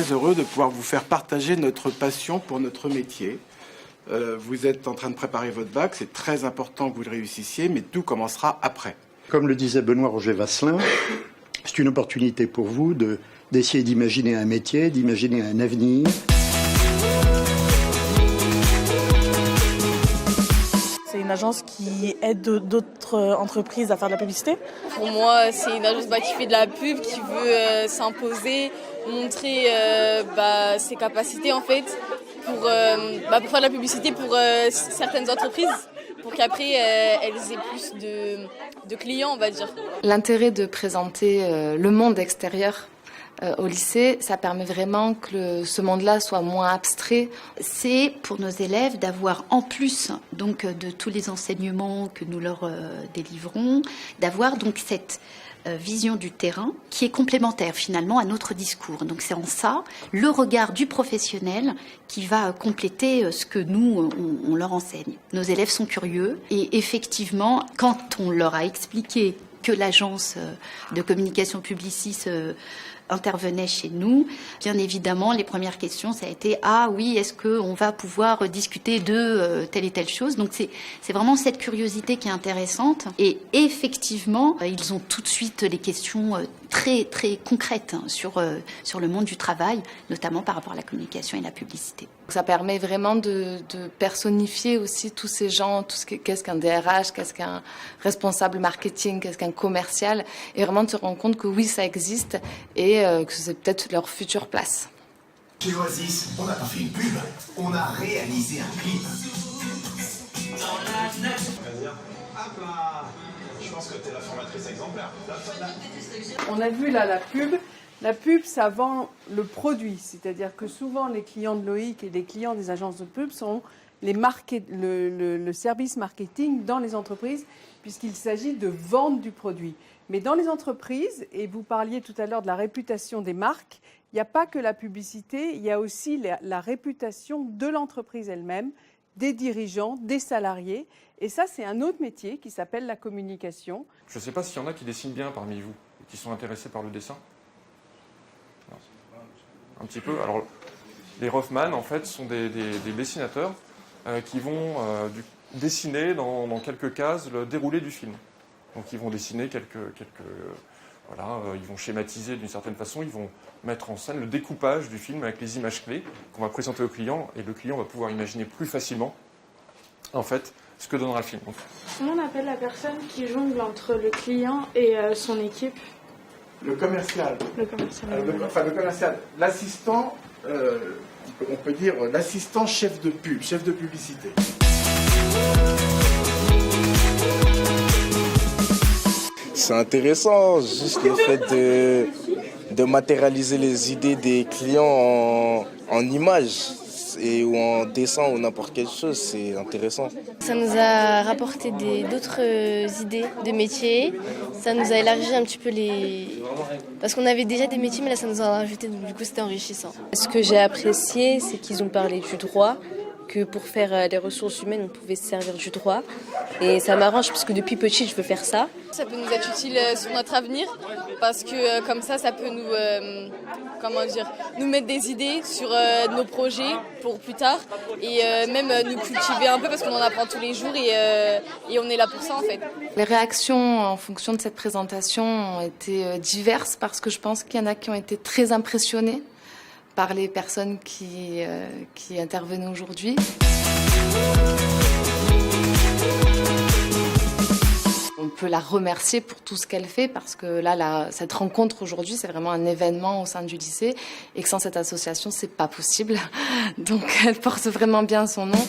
très heureux de pouvoir vous faire partager notre passion pour notre métier. Vous êtes en train de préparer votre bac, c'est très important que vous le réussissiez, mais tout commencera après. Comme le disait Benoît Roger Vasselin, c'est une opportunité pour vous d'essayer d'imaginer un métier, d'imaginer un avenir. C'est une agence qui aide d'autres entreprises à faire de la publicité. Pour moi, c'est une agence qui fait de la pub, qui veut s'imposer, montrer ses capacités en fait, pour faire de la publicité pour certaines entreprises, pour qu'après elles aient plus de clients, on va dire. L'intérêt de présenter le monde extérieur au lycée, ça permet vraiment que ce monde-là soit moins abstrait. C'est pour nos élèves d'avoir, en plus donc de tous les enseignements que nous leur délivrons, d'avoir donc cette vision du terrain qui est complémentaire finalement à notre discours. Donc c'est en ça le regard du professionnel qui va compléter ce que nous on leur enseigne. Nos élèves sont curieux et effectivement, quand on leur a expliqué que l'agence de communication Publicis intervenait chez nous, bien évidemment, les premières questions, ça a été « Ah oui, est-ce qu'on va pouvoir discuter de telle et telle chose ?» Donc c'est vraiment cette curiosité qui est intéressante. Et effectivement, ils ont tout de suite les questions très, très concrètes sur le monde du travail, notamment par rapport à la communication et la publicité. Ça permet vraiment de personnifier aussi tous ces gens, qu'est-ce qu'un DRH, qu'est-ce qu'un responsable marketing, qu'est-ce qu'un commercial, et vraiment de se rendre compte que oui, ça existe et que c'est peut-être leur future place. Chez Oasis, on n'a pas fait une pub, on a réalisé un clip. Je pense que t'es la formatrice exemplaire. On a vu là la pub. La pub, ça vend le produit, c'est-à-dire que souvent les clients de Loïc et les clients des agences de pub sont le service marketing dans les entreprises, puisqu'il s'agit de vendre du produit. Mais dans les entreprises, et vous parliez tout à l'heure de la réputation des marques, il n'y a pas que la publicité, il y a aussi la réputation de l'entreprise elle-même, des dirigeants, des salariés. Et ça, c'est un autre métier qui s'appelle la communication. Je ne sais pas s'il y en a qui dessinent bien parmi vous, et qui sont intéressés par le dessin. Un petit peu. Alors, les Rothman, en fait, sont des dessinateurs qui vont dessiner dans quelques cases le déroulé du film. Donc, ils vont dessiner ils vont schématiser d'une certaine façon, ils vont mettre en scène le découpage du film avec les images clés qu'on va présenter au client, et le client va pouvoir imaginer plus facilement, en fait, ce que donnera le film. Comment on appelle la personne qui jongle entre le client et son équipe ? Le commercial. Le commercial. Le commercial. L'assistant, on peut dire l'assistant chef de pub, chef de publicité. C'est intéressant, juste le fait de matérialiser les idées des clients en images ou en dessin ou n'importe quelle chose, c'est intéressant. Ça nous a rapporté d'autres idées de métiers, ça nous a élargi un petit peu parce qu'on avait déjà des métiers, mais là ça nous en a rajouté, donc du coup c'était enrichissant. Ce que j'ai apprécié, c'est qu'ils ont parlé du droit, que pour faire les ressources humaines, on pouvait se servir du droit. Et ça m'arrange parce que depuis petite, je veux faire ça. Ça peut nous être utile sur notre avenir parce que comme ça peut nous mettre des idées sur nos projets pour plus tard et même nous cultiver un peu parce qu'on en apprend tous les jours et on est là pour ça en fait. Les réactions en fonction de cette présentation ont été diverses parce que je pense qu'il y en a qui ont été très impressionnés par les personnes qui intervenaient aujourd'hui. On peut la remercier pour tout ce qu'elle fait parce que là, cette rencontre aujourd'hui, c'est vraiment un événement au sein du lycée et que sans cette association, c'est pas possible. Donc, elle porte vraiment bien son nom.